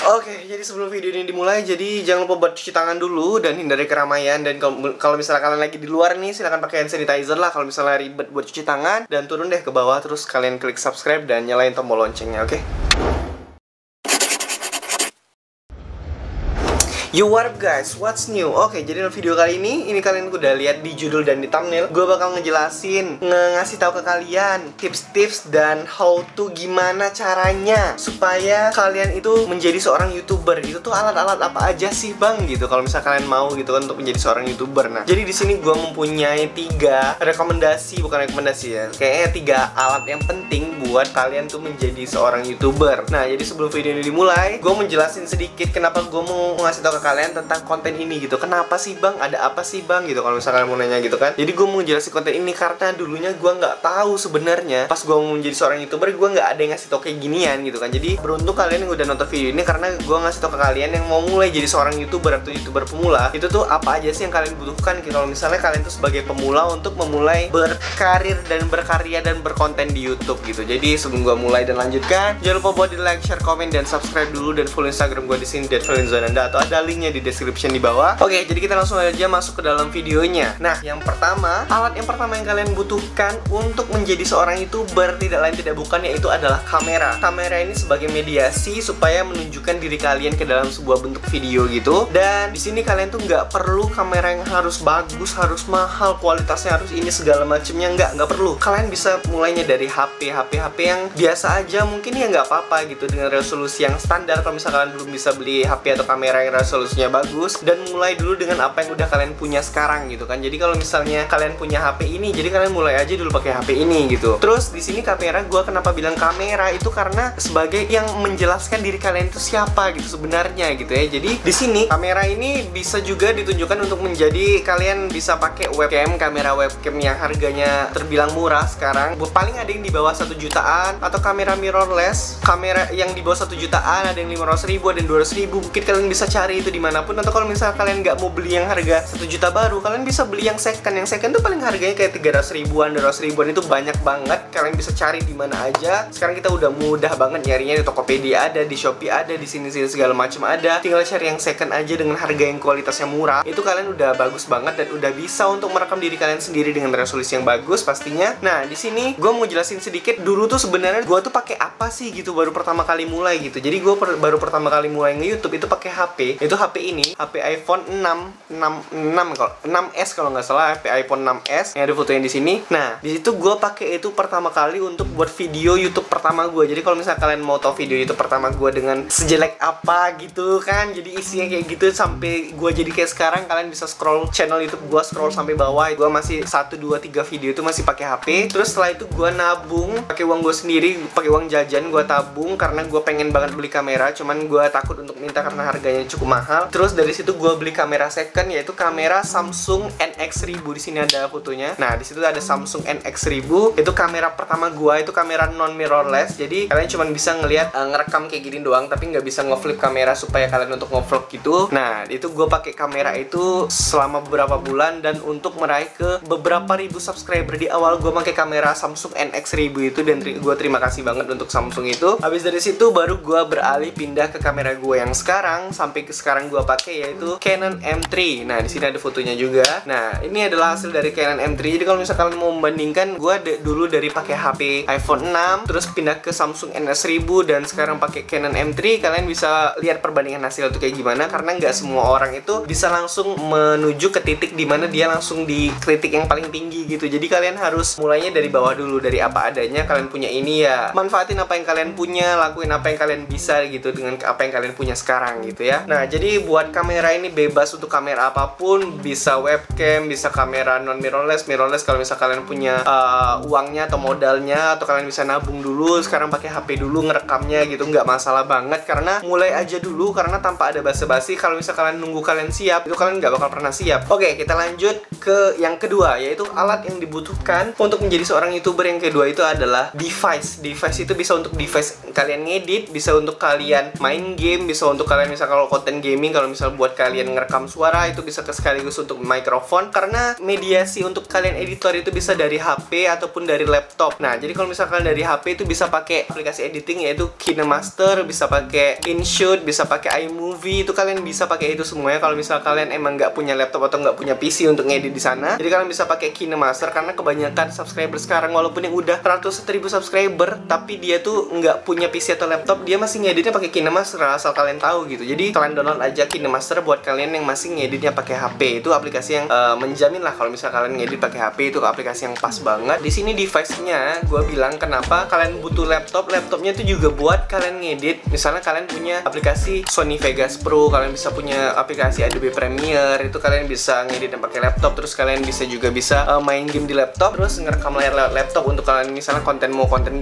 Oke, jadi sebelum video ini dimulai, jadi jangan lupa buat cuci tangan dulu dan hindari keramaian. Dan kalau misalnya kalian lagi di luar nih, silahkan pakai hand sanitizer lah kalau misalnya ribet buat cuci tangan. Dan turun deh ke bawah, terus kalian klik subscribe dan nyalain tombol loncengnya, oke? Yo, what up guys, what's new? Oke, jadi dalam video kali ini kalian udah lihat di judul dan di thumbnail. Gue bakal ngejelasin, ngasih tahu ke kalian tips-tips dan how to gimana caranya supaya kalian itu menjadi seorang YouTuber. Itu tuh alat-alat apa aja sih bang gitu, kalau misalnya kalian mau gitu kan untuk menjadi seorang YouTuber. Nah, jadi di sini gue mempunyai 3 rekomendasi, bukan rekomendasi ya, kayaknya 3 alat yang penting buat kalian tuh menjadi seorang YouTuber. Nah, jadi sebelum video ini dimulai, gue menjelasin sedikit kenapa gue mau ngasih tahu ke kalian tentang konten ini gitu. Kenapa sih bang? Ada apa sih bang? Gitu kalau misalkan mau nanya gitu kan. Jadi gue mau jelasin konten ini karena dulunya gue nggak tahu sebenarnya. Pas gue mau menjadi seorang YouTuber, gue nggak ada yang ngasih tau kayak ginian gitu kan. Jadi beruntung kalian yang udah nonton video ini karena gue ngasih tau ke kalian yang mau mulai jadi seorang YouTuber atau YouTuber pemula. Itu tuh apa aja sih yang kalian butuhkan kalau misalnya kalian tuh sebagai pemula untuk memulai berkarir dan berkarya dan berkonten di YouTube gitu. Jadi sebelum gue mulai dan lanjutkan, jangan lupa buat di like, share, komen, dan subscribe dulu, dan follow Instagram gue di sini @valenzonanda, atau ada linknya di description di bawah. Oke, jadi kita langsung aja masuk ke dalam videonya. Nah, yang pertama, alat yang pertama yang kalian butuhkan untuk menjadi seorang YouTuber tidak lain tidak bukan yaitu adalah kamera. Kamera ini sebagai mediasi supaya menunjukkan diri kalian ke dalam sebuah bentuk video gitu. Dan di sini kalian tuh nggak perlu kamera yang harus bagus, harus mahal, kualitasnya harus ini segala macamnya, nggak perlu. Kalian bisa mulainya dari HP yang biasa aja, mungkin ya nggak apa-apa gitu, dengan resolusi yang standar. Kalau misalnya kalian belum bisa beli HP atau kamera yang resolusinya bagus, dan mulai dulu dengan apa yang udah kalian punya sekarang gitu kan. Jadi kalau misalnya kalian punya HP ini, jadi kalian mulai aja dulu pakai HP ini gitu. Terus di sini kamera, gue kenapa bilang kamera itu karena sebagai yang menjelaskan diri kalian itu siapa gitu sebenarnya gitu ya. Jadi di sini kamera ini bisa juga ditunjukkan untuk menjadi kalian bisa pakai webcam, kamera webcam yang harganya terbilang murah sekarang. Paling ada yang di bawah 1 jutaan, atau kamera mirrorless, kamera yang di bawah 1 jutaan, ada yang 500.000, ada yang 200.000. Mungkin kalian bisa cari itu dimanapun. Atau kalau misalnya kalian nggak mau beli yang harga 1 juta baru, kalian bisa beli yang second. Yang second tuh paling harganya kayak 300 ribuan, 200 ribuan. Itu banyak banget, kalian bisa cari di mana aja. Sekarang kita udah mudah banget nyarinya, di Tokopedia ada, di Shopee ada, di sini segala macam ada. Tinggal cari yang second aja dengan harga yang kualitasnya murah. Itu kalian udah bagus banget dan udah bisa untuk merekam diri kalian sendiri dengan resolusi yang bagus pastinya. Nah, di sini gue mau jelasin sedikit dulu tuh sebenarnya gue tuh pakai apa sih gitu baru pertama kali mulai gitu. Jadi gue baru pertama kali mulai nge-YouTube itu pakai HP. Itu HP ini, HP iPhone 6S kalau nggak salah, HP iPhone 6S yang ada fotonya di sini. Nah, di situ gue pakai itu pertama kali untuk buat video YouTube pertama gue. Jadi kalau misalnya kalian mau tahu video YouTube pertama gue dengan sejelek apa gitu kan, jadi isinya kayak gitu sampai gue jadi kayak sekarang, kalian bisa scroll channel YouTube gue, scroll sampai bawah. Gue masih 1, 2, 3 video itu masih pakai HP. Terus setelah itu gue nabung pakai uang gue sendiri, pakai uang jajan gue tabung karena gue pengen banget beli kamera, cuman gue takut untuk minta karena harganya cukup mahal. Terus dari situ gue beli kamera second, yaitu kamera Samsung NX1000. Di sini ada fotonya. Nah, di situ ada Samsung NX1000. Itu kamera pertama gue, itu kamera non mirrorless. Jadi kalian cuma bisa ngelihat ngerekam kayak gini doang, tapi nggak bisa ngeflip kamera supaya kalian untuk ngevlog gitu. Nah, itu gue pakai kamera itu selama beberapa bulan dan untuk meraih ke beberapa ribu subscriber. Di awal gue pakai kamera Samsung NX1000 itu, dan gue terima kasih banget untuk Samsung itu. Habis dari situ baru gue beralih pindah ke kamera gue yang sekarang, sampai ke sekarang gue pakai yaitu Canon M3. Nah, di sini ada fotonya juga. Nah, ini adalah hasil dari Canon M3. Jadi kalau misalkan kalian mau membandingkan, gue dulu dari pakai HP iPhone 6 terus pindah ke Samsung NX1000 dan sekarang pakai Canon M3, kalian bisa lihat perbandingan hasil itu kayak gimana. Karena nggak semua orang itu bisa langsung menuju ke titik dimana dia langsung di titik yang paling tinggi gitu. Jadi kalian harus mulainya dari bawah dulu, dari apa adanya. Kalian punya ini ya, manfaatin apa yang kalian punya, lakuin apa yang kalian bisa gitu dengan apa yang kalian punya sekarang gitu ya. Nah, jadi buat kamera ini bebas untuk kamera apapun, bisa webcam, bisa kamera non mirrorless, kalau misalnya kalian punya uangnya atau modalnya, atau kalian bisa nabung dulu, sekarang pakai HP dulu ngerekamnya gitu, nggak masalah banget. Karena mulai aja dulu, karena tanpa ada basa-basi. Kalau misalnya kalian nunggu kalian siap, itu kalian nggak bakal pernah siap. Oke, kita lanjut ke yang kedua, yaitu alat yang dibutuhkan untuk menjadi seorang YouTuber. Yang kedua itu adalah device. Device itu bisa untuk device kalian ngedit, bisa untuk kalian main game, bisa untuk kalian misal kalau konten gaming, kalau misal buat kalian ngerekam suara, itu bisa sekaligus untuk mikrofon. Karena mediasi untuk kalian editor itu bisa dari HP ataupun dari laptop laptop. Nah, jadi kalau misalkan dari HP itu bisa pakai aplikasi editing yaitu KineMaster, bisa pakai InShoot, bisa pakai iMovie. Itu kalian bisa pakai itu semuanya kalau misal kalian emang nggak punya laptop atau nggak punya PC untuk ngedit di sana. Jadi kalian bisa pakai KineMaster karena kebanyakan subscriber sekarang walaupun yang udah ratusan ribu subscriber tapi dia tuh nggak punya PC atau laptop, dia masih ngeditnya pakai KineMaster asal kalian tahu gitu. Jadi kalian download aja KineMaster buat kalian yang masih ngeditnya pakai HP. Itu aplikasi yang menjamin lah kalau misal kalian ngedit pakai HP, itu aplikasi yang pas banget. Di sini device-nya gue bilang kenapa kalian butuh laptopnya itu juga buat kalian ngedit. Misalnya kalian punya aplikasi Sony Vegas Pro, kalian bisa punya aplikasi Adobe Premiere, itu kalian bisa ngedit pakai laptop. Terus kalian juga bisa main game di laptop, terus ngerekam layar lewat laptop untuk kalian misalnya konten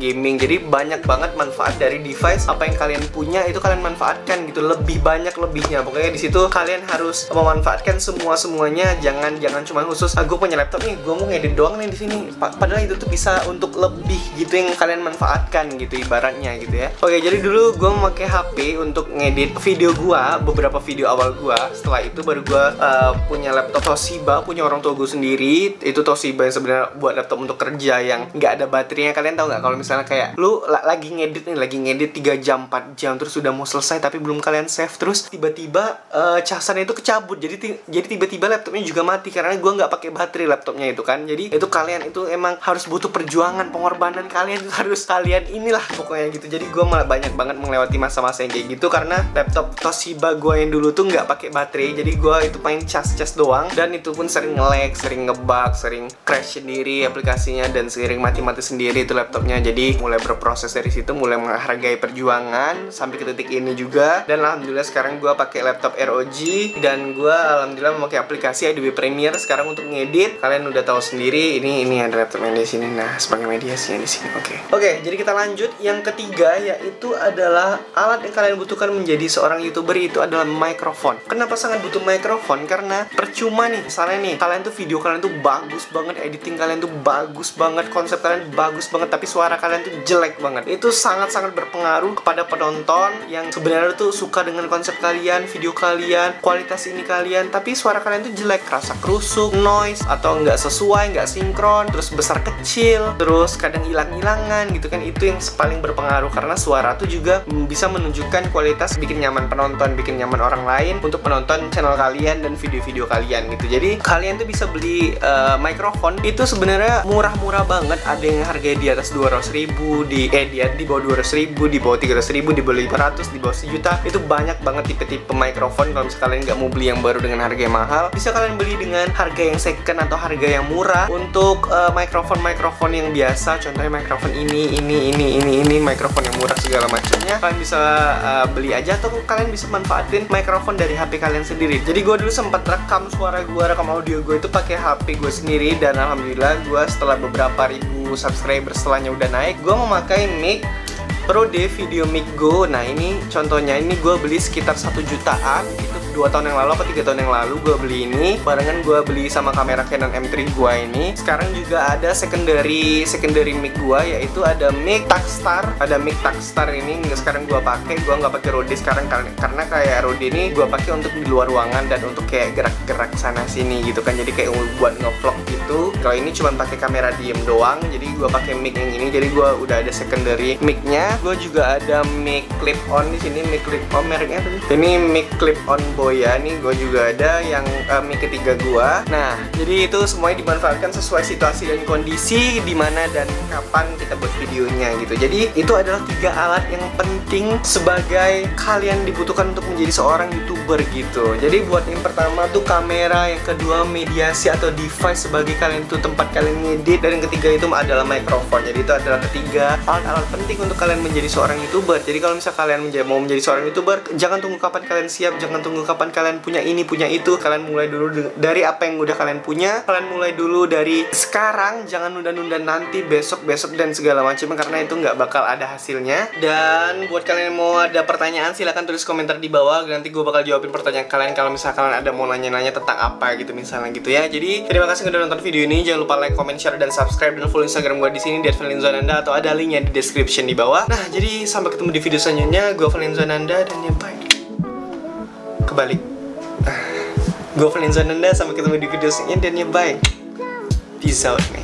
gaming. Jadi banyak banget manfaat dari device. Apa yang kalian punya itu kalian manfaatkan gitu, lebih banyak lebihnya. Pokoknya di situ kalian harus memanfaatkan semuanya. Jangan cuma khusus gue punya laptop nih, gue mau ngedit doang nih di sini. Padahal itu tuh bisa untuk lebih gitu yang kalian manfaatkan gitu ibaratnya gitu ya. Oke, jadi dulu gue memakai HP untuk ngedit video gue, beberapa video awal gue. Setelah itu baru gue punya laptop Toshiba, punya orang tua gue sendiri. Itu Toshiba yang sebenarnya buat laptop untuk kerja yang nggak ada baterainya. Kalian tahu nggak kalau misalnya kayak lu lagi ngedit 3 jam 4 jam terus sudah mau selesai tapi belum kalian save, terus tiba-tiba casannya itu kecabut, jadi tiba-tiba laptopnya juga mati karena gue nggak pakai baterai laptopnya itu kan. Jadi itu kalian itu emang harus butuh perjuangan, pengorbanan kalian itu harus kalian inilah pokoknya gitu. Jadi gue malah banyak banget melewati masa-masa yang kayak gitu karena laptop Toshiba gue yang dulu tuh nggak pakai baterai. Jadi gue itu main cas doang, dan itu pun sering nge-lag, sering ngebug, sering crash sendiri aplikasinya, dan sering mati-mati sendiri itu laptopnya. Jadi mulai berproses dari situ, mulai menghargai perjuangan sampai ke titik ini juga. Dan alhamdulillah sekarang gue pakai laptop ROG, dan gue alhamdulillah memakai aplikasi Adobe Premiere sekarang untuk ngedit. Kalian udah tahu sendiri, ini ada laptop yang di sini. Nah, sebagai mediasinya di sini. Oke, jadi kita lanjut. Yang ketiga yaitu adalah alat yang kalian butuhkan menjadi seorang YouTuber, itu adalah mikrofon. Kenapa sangat butuh mikrofon? Karena percuma nih, misalnya nih, kalian tuh video kalian tuh bagus banget, editing kalian tuh bagus banget, konsep kalian bagus banget, tapi suara kalian tuh jelek banget. Itu sangat-sangat berpengaruh kepada penonton yang sebenarnya tuh suka dengan konsep kalian, video kalian, kualitas ini kalian, tapi suara kalian tuh jelek, rasa kerusuk, noise, atau nggak sesuai, nggak sinkron, terus besar kecil, terus kadang hilang-hilangan gitu kan. Itu yang paling berpengaruh karena suara tuh juga bisa menunjukkan kualitas, bikin nyaman penonton, bikin nyaman orang lain untuk penonton channel kalian dan video-video kalian gitu. Jadi kalian tuh bisa beli mikrofon itu sebenarnya murah-murah banget. Ada yang harganya di atas 200.000, di bawah 200.000, di bawah 300.000, di bawah 500, di bawah 1 juta. Itu banyak banget tipe-tipe mikrofon. Kalau misalnya kalian nggak mau beli yang baru dengan harga yang mahal, bisa kalian beli dengan harga yang second atau harga yang murah. Untuk mikrofon yang biasa, contohnya mikrofon ini, mikrofon yang murah segala macamnya, kalian bisa beli aja, atau kalian bisa manfaatin mikrofon dari HP kalian sendiri. Jadi gue dulu sempat rekam suara gue, rekam audio gue itu pakai HP gue sendiri, dan alhamdulillah gue setelah beberapa ribu subscriber setelahnya udah naik, gue memakai mic Rode VideoMic Go. Nah, ini contohnya, ini gue beli sekitar 1 jutaan. Itu 2 tahun yang lalu atau 3 tahun yang lalu gue beli ini. Barengan gue beli sama kamera Canon M3 gue ini. Sekarang juga ada secondary mic gue, yaitu ada mic Takstar. Ada mic Takstar ini sekarang gue pakai. Gue nggak pakai Rode sekarang karena kayak Rode ini gue pakai untuk di luar ruangan dan untuk kayak gerak-gerak sana sini gitu kan. Jadi kayak buat ngevlog gitu. Kalau ini cuma pakai kamera diem doang. Jadi gue pakai mic yang ini. Jadi gue udah ada secondary mic-nya. Gue juga ada mic clip on di sini, mic clip on mereknya tuh. Ini mic clip on Boya nih, gue juga ada yang mic ketiga gue. Nah, jadi itu semuanya dimanfaatkan sesuai situasi dan kondisi di mana dan kapan kita buat videonya gitu. Jadi itu adalah 3 alat yang penting sebagai kalian dibutuhkan untuk menjadi seorang YouTuber gitu. Jadi buat yang pertama tuh kamera, yang kedua mediasi atau device sebagai kalian tuh tempat kalian ngedit, dan yang ketiga itu adalah mikrofon. Jadi itu adalah 3 alat-alat penting untuk kalian menjadi seorang YouTuber. Jadi kalau misalnya kalian mau menjadi seorang YouTuber, jangan tunggu kapan kalian siap, jangan tunggu kapan kalian punya ini, punya itu. Kalian mulai dulu dari apa yang udah kalian punya. Kalian mulai dulu dari sekarang, jangan nunda-nunda nanti, besok dan segala macam, karena itu nggak bakal ada hasilnya. Dan buat kalian yang mau ada pertanyaan, silahkan tulis komentar di bawah. Nanti gue bakal jawabin pertanyaan kalian kalau misalnya kalian ada mau nanya-nanya tentang apa gitu misalnya gitu ya. Jadi terima kasih udah nonton video ini. Jangan lupa like, comment, share, dan subscribe, dan follow Instagram gue di sini @valenzuananda, atau ada linknya di description di bawah. Nah, jadi sampai ketemu di video selanjutnya. Gue Valenzuananda, dan ya bye. Kebalik. Gue Valenzuananda, sampai ketemu di video selanjutnya, dan ya bye. Peace out, man.